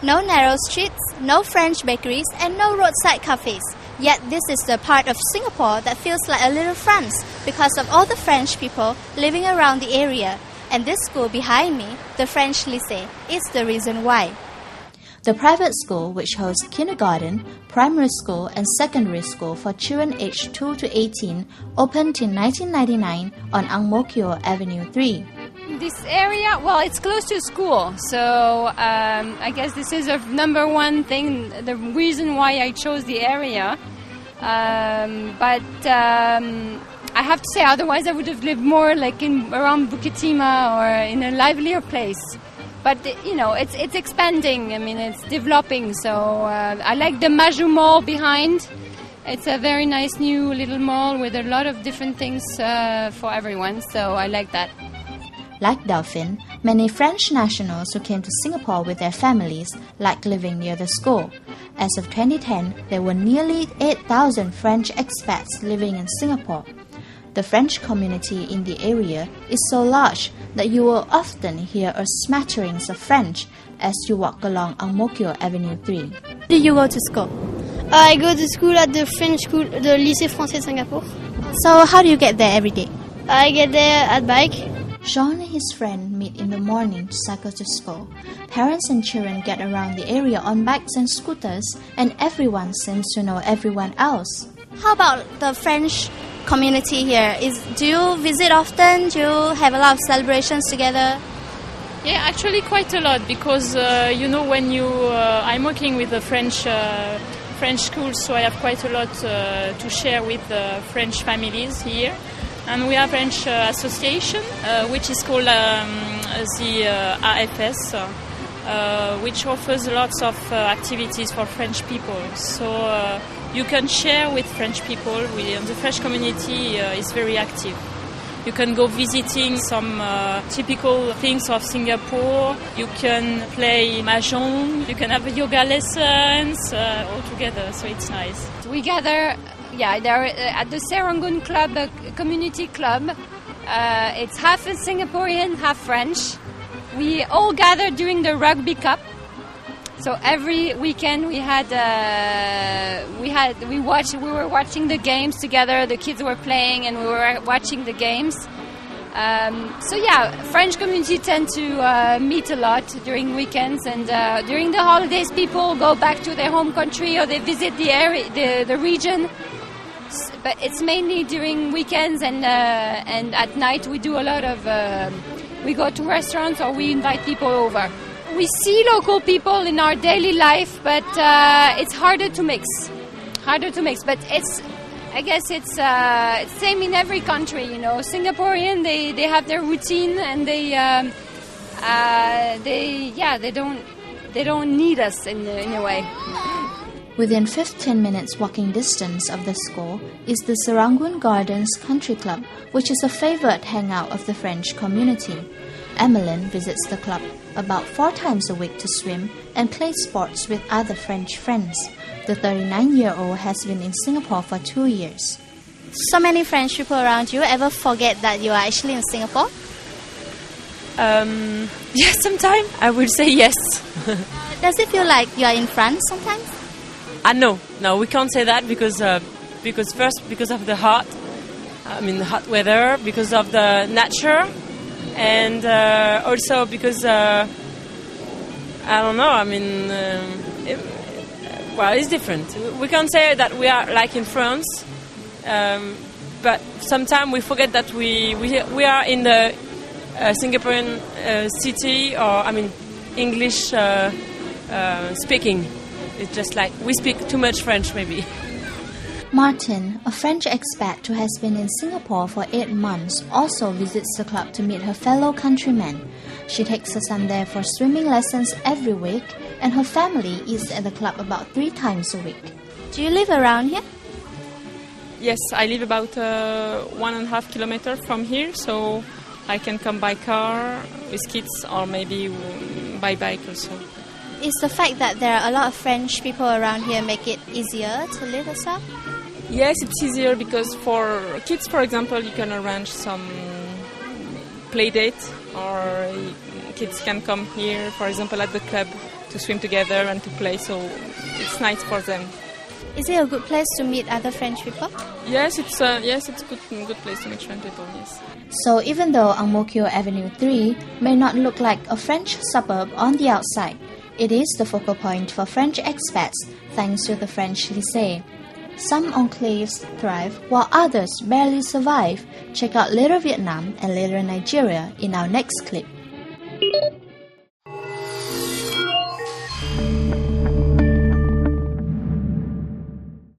No narrow streets, no French bakeries, and no roadside cafes. Yet this is the part of Singapore that feels like a little France because of all the French people living around the area. And this school behind me, the French LYCEE, is the reason why. The private school, which hosts kindergarten, primary school, and secondary school for children aged 2 to 18, opened in 1999 on Ang Mo Kio Avenue 3. This area, well, it's close to school, so I guess this is a number one thing, the reason why I chose the area. But I have to say, otherwise I would have lived more like around Bukit Timah or in a livelier place. But, you know, it's expanding, I mean, it's developing, so I like the MENAGER mall behind. It's a very nice new little mall with a lot of different things for everyone, so I like that. Like DELPHINE, many French nationals who came to Singapore with their families like living near the school. As of 2010, there were nearly 8,000 French expats living in Singapore. The French community in the area is so large that you will often hear a smatterings of French as you walk along Ang Mo Kio Avenue 3. Where do you go to school? I go to school at the French school, the Lycée Français Singapore. So how do you get there every day? I get there at bike. Sean and his friend meet in the morning to cycle to school. Parents and children get around the area on bikes and scooters, and everyone seems to know everyone else. How about the French community here? Do you visit often? Do you have a lot of celebrations together? Yeah, actually quite a lot, because when I'm working with the French school, so I have quite a lot to share with French families here. And we have a French association, which is called the AFS, which offers lots of activities for French people. So you can share with French people. The French community is very active. You can go visiting some typical things of Singapore. You can play mahjong. You can have yoga lessons all together. So it's nice. We gather. Yeah, they're at the Serangoon club, a community club. It's half Singaporean, half French. We all gather during the Rugby Cup. So every weekend we were watching the games together. The kids were playing and we were watching the games. French community tend to meet a lot during weekends, and during the holidays people go back to their home country or they visit the area, the region. But it's mainly during weekends and at night we do a lot of, we go to restaurants or we invite people over. We see local people in our daily life, but it's harder to mix. But I guess it's same in every country, you know. Singaporean, they have their routine and they don't need us in a way. Within 15 minutes walking distance of the school is the Serangoon Gardens Country Club, which is a favorite hangout of the French community. EMMELINE visits the club about 4 times a week to swim and play sports with other French friends. The 39-year-old has been in Singapore for 2 years. So many French people around you. Ever forget that you are actually in Singapore? Yes, sometimes I would say yes. Does it feel like you are in France sometimes? No, we can't say that because first because of the hot weather, because of the nature, and also because I don't know. It's different. We can't say that we are like in France, but sometimes we forget that we are in the Singaporean city, or English speaking. It's just like we speak too much French, maybe. Martine, a French expat who has been in Singapore for 8 months, also visits the club to meet her fellow countrymen. She takes her son there for swimming lessons every week, and her family is at the club about 3 times a week. Do you live around here? Yes, I live about 1.5 kilometers from here, so I can come by car with kids or maybe by bike also. Is the fact that there are a lot of French people around here make it easier to live as well? Yes, it's easier because for kids, for example, you can arrange some play date or kids can come here, for example, at the club to swim together and to play, so it's nice for them. Is it a good place to meet other French people? Yes, it's a good place to meet French people, yes. So even though Ang Mo Kio Avenue 3 may not look like a French suburb on the outside, it is the focal point for French expats thanks to the French lycée. Some enclaves thrive while others barely survive. Check out Little Vietnam and Little Nigeria in our next clip.